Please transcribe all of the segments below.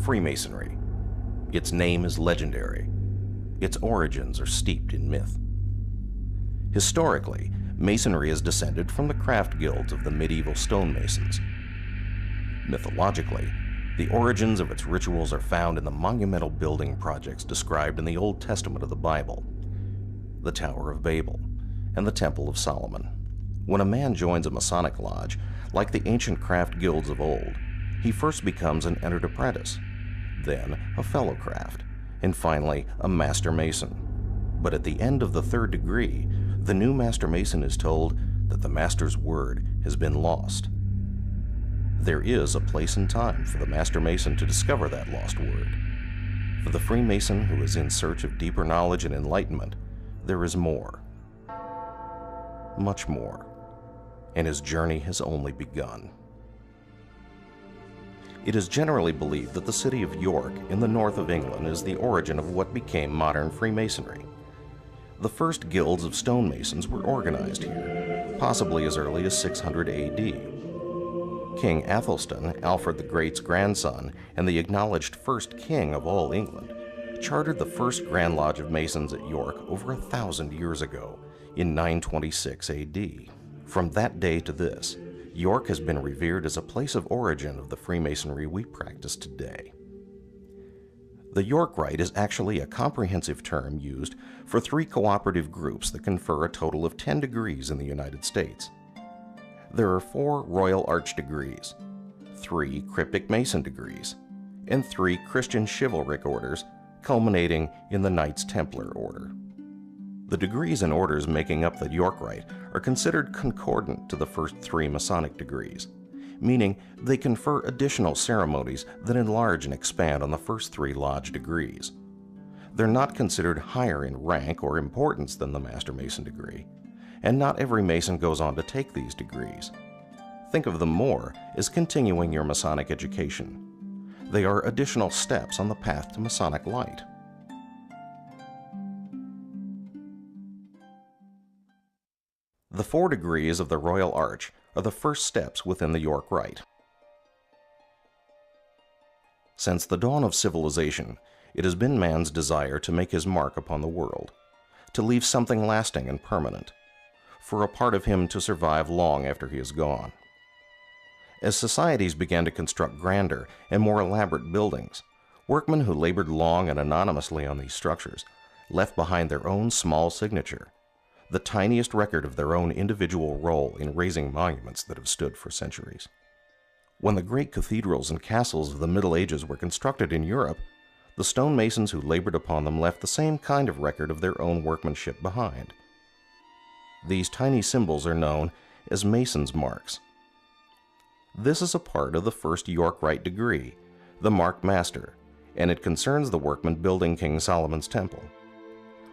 Freemasonry. Its name is legendary. Its origins are steeped in myth. Historically, Masonry is descended from the craft guilds of the medieval stonemasons. Mythologically, the origins of its rituals are found in the monumental building projects described in the Old Testament of the Bible, the Tower of Babel, and the Temple of Solomon. When a man joins a Masonic lodge, like the ancient craft guilds of old, he first becomes an entered apprentice, then a fellow craft, and finally a master mason. But at the end of the third degree, the new master mason is told that the master's word has been lost. There is a place and time for the master mason to discover that lost word. For the Freemason who is in search of deeper knowledge and enlightenment, there is more. Much more. And his journey has only begun. It is generally believed that the city of York in the north of England is the origin of what became modern Freemasonry. The first guilds of stonemasons were organized here, possibly as early as 600 A.D. King Athelstan, Alfred the Great's grandson and the acknowledged first king of all England, chartered the first Grand Lodge of Masons at York over 1,000 years ago, in 926 A.D. From that day to this, York has been revered as a place of origin of the Freemasonry we practice today. The York Rite is actually a comprehensive term used for 3 cooperative groups that confer a total of 10 degrees in the United States. There are 4 Royal Arch degrees, 3 Cryptic Mason degrees, and 3 Christian Chivalric orders, culminating in the Knights Templar order. The degrees and orders making up the York Rite are considered concordant to the first 3 Masonic degrees, meaning they confer additional ceremonies that enlarge and expand on the first 3 lodge degrees. They're not considered higher in rank or importance than the Master Mason degree, and not every Mason goes on to take these degrees. Think of them more as continuing your Masonic education. They are additional steps on the path to Masonic light. The 4 degrees of the Royal Arch are the first steps within the York Rite. Since the dawn of civilization, it has been man's desire to make his mark upon the world, to leave something lasting and permanent, for a part of him to survive long after he is gone. As societies began to construct grander and more elaborate buildings, workmen who labored long and anonymously on these structures left behind their own small signature, the tiniest record of their own individual role in raising monuments that have stood for centuries. When the great cathedrals and castles of the Middle Ages were constructed in Europe, the stonemasons who labored upon them left the same kind of record of their own workmanship behind. These tiny symbols are known as Mason's marks. This is a part of the first York Rite degree, the Mark Master, and it concerns the workman building King Solomon's temple.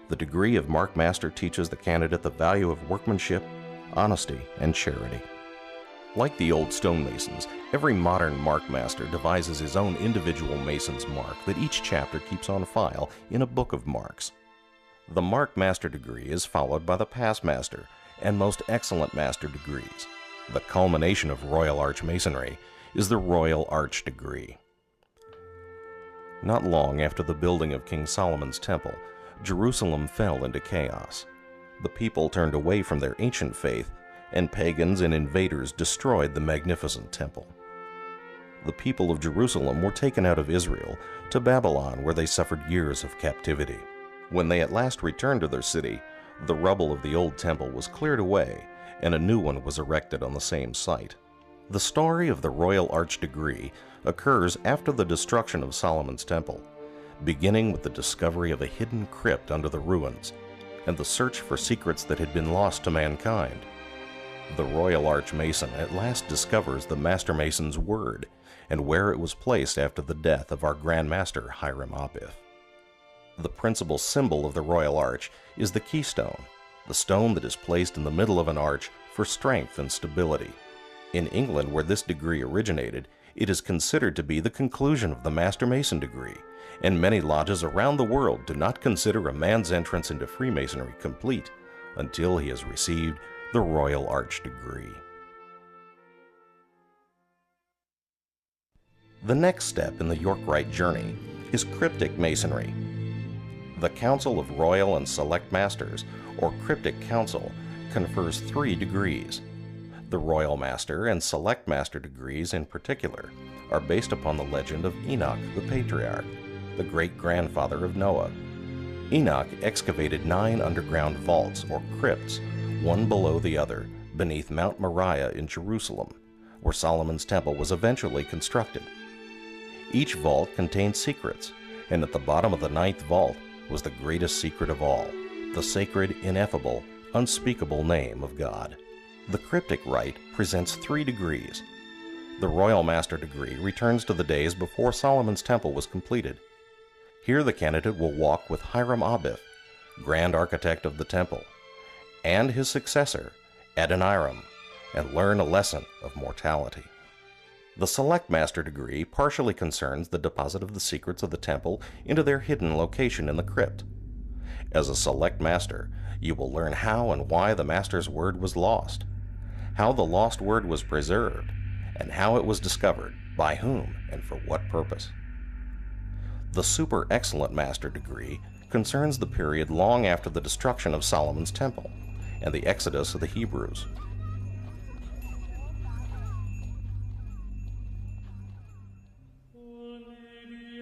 The degree of Mark Master teaches the candidate the value of workmanship, honesty, and charity. Like the old stonemasons, every modern Mark Master devises his own individual Mason's mark that each chapter keeps on file in a book of marks. The Mark Master degree is followed by the Past Master and Most Excellent Master degrees. The culmination of Royal Arch Masonry is the Royal Arch degree. Not long after the building of King Solomon's temple, Jerusalem fell into chaos. The people turned away from their ancient faith, and pagans and invaders destroyed the magnificent temple. The people of Jerusalem were taken out of Israel to Babylon, where they suffered years of captivity. When they at last returned to their city, the rubble of the old temple was cleared away, and a new one was erected on the same site. The story of the Royal Arch degree occurs after the destruction of Solomon's temple, beginning with the discovery of a hidden crypt under the ruins and the search for secrets that had been lost to mankind. The Royal Arch Mason at last discovers the Master Mason's word and where it was placed after the death of our Grand Master Hiram Abiff. The principal symbol of the Royal Arch is the keystone, the stone that is placed in the middle of an arch for strength and stability. In England, where this degree originated, it is considered to be the conclusion of the Master Mason degree, and many lodges around the world do not consider a man's entrance into Freemasonry complete until he has received the Royal Arch degree. The next step in the York Rite journey is cryptic Masonry. The Council of Royal and Select Masters, or Cryptic Council, confers 3 degrees. The Royal Master and Select Master degrees in particular are based upon the legend of Enoch the Patriarch, the great-grandfather of Noah. Enoch excavated 9 underground vaults, or crypts, one below the other, beneath Mount Moriah in Jerusalem, where Solomon's temple was eventually constructed. Each vault contained secrets, and at the bottom of the 9th vault was the greatest secret of all, the sacred, ineffable, unspeakable name of God. The Cryptic Rite presents 3 degrees. The Royal Master degree returns to the days before Solomon's temple was completed. Here the candidate will walk with Hiram Abiff, Grand Architect of the temple, and his successor, Adoniram, and learn a lesson of mortality. The Select Master degree partially concerns the deposit of the secrets of the temple into their hidden location in the crypt. As a Select Master, you will learn how and why the Master's word was lost, how the lost word was preserved, and how it was discovered, by whom, and for what purpose. The Super Excellent Master degree concerns the period long after the destruction of Solomon's temple and the exodus of the Hebrews.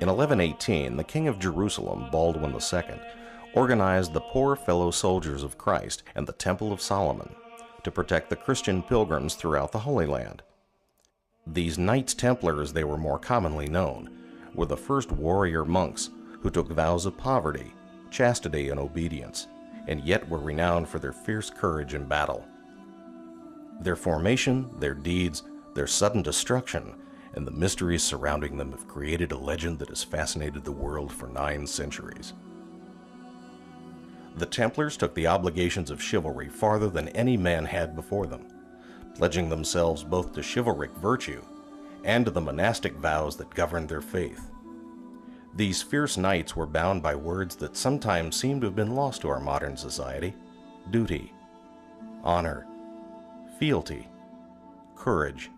In 1118, the King of Jerusalem, Baldwin II, organized the Poor Fellow Soldiers of Christ and the Temple of Solomon to protect the Christian pilgrims throughout the Holy Land. These Knights Templar, as they were more commonly known, were the first warrior monks who took vows of poverty, chastity, and obedience, and yet were renowned for their fierce courage in battle. Their formation, their deeds, their sudden destruction, and the mysteries surrounding them have created a legend that has fascinated the world for 9 centuries. The Templars took the obligations of chivalry farther than any man had before them, pledging themselves both to chivalric virtue and to the monastic vows that governed their faith. These fierce knights were bound by words that sometimes seem to have been lost to our modern society: duty, honor, fealty, courage.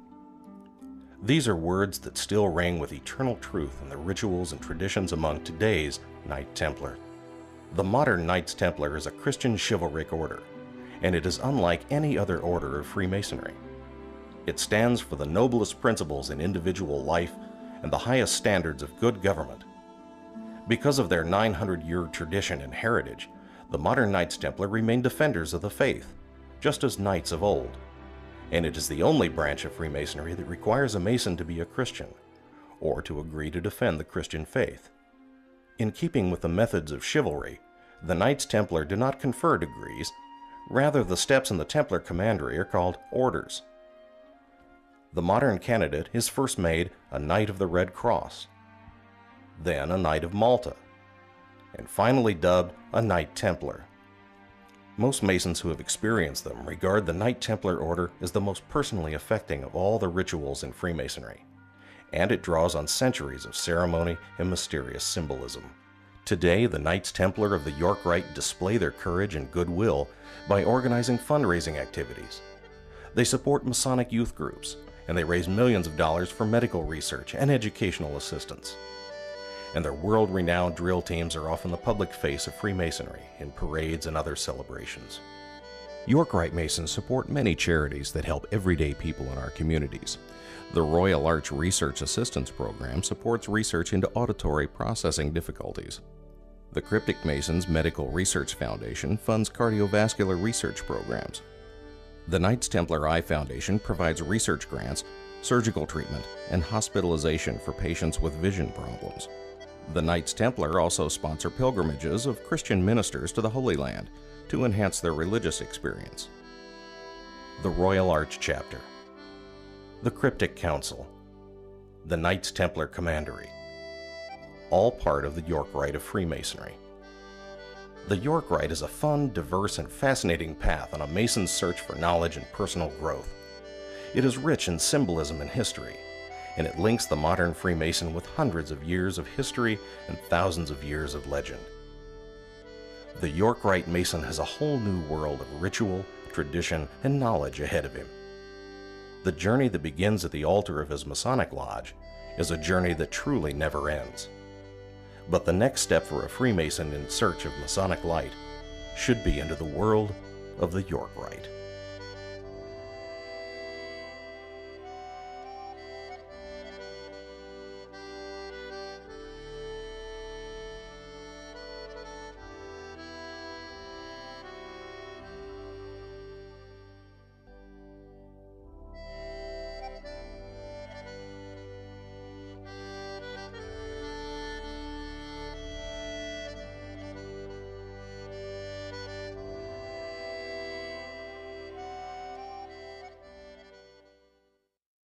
These are words that still ring with eternal truth in the rituals and traditions among today's Knight Templar. The modern Knights Templar is a Christian chivalric order, and it is unlike any other order of Freemasonry. It stands for the noblest principles in individual life and the highest standards of good government. Because of their 900-year tradition and heritage, the modern Knights Templar remain defenders of the faith, just as knights of old. And it is the only branch of Freemasonry that requires a Mason to be a Christian, or to agree to defend the Christian faith. In keeping with the methods of chivalry, the Knights Templar do not confer degrees. Rather, the steps in the Templar commandery are called orders. The modern candidate is first made a Knight of the Red Cross, then a Knight of Malta, and finally dubbed a Knight Templar. Most Masons who have experienced them regard the Knight Templar order as the most personally affecting of all the rituals in Freemasonry, and it draws on centuries of ceremony and mysterious symbolism. Today, the Knights Templar of the York Rite display their courage and goodwill by organizing fundraising activities. They support Masonic youth groups, and they raise millions of dollars for medical research and educational assistance. And their world-renowned drill teams are often the public face of Freemasonry in parades and other celebrations. York Rite Masons support many charities that help everyday people in our communities. The Royal Arch Research Assistance Program supports research into auditory processing difficulties. The Cryptic Masons Medical Research Foundation funds cardiovascular research programs. The Knights Templar Eye Foundation provides research grants, surgical treatment, and hospitalization for patients with vision problems. The Knights Templar also sponsor pilgrimages of Christian ministers to the Holy Land to enhance their religious experience. The Royal Arch Chapter, the Cryptic Council, the Knights Templar Commandery, all part of the York Rite of Freemasonry. The York Rite is a fun, diverse, and fascinating path on a Mason's search for knowledge and personal growth. It is rich in symbolism and history, and it links the modern Freemason with hundreds of years of history and thousands of years of legend. The York Rite Mason has a whole new world of ritual, tradition, and knowledge ahead of him. The journey that begins at the altar of his Masonic lodge is a journey that truly never ends. But the next step for a Freemason in search of Masonic light should be into the world of the York Rite.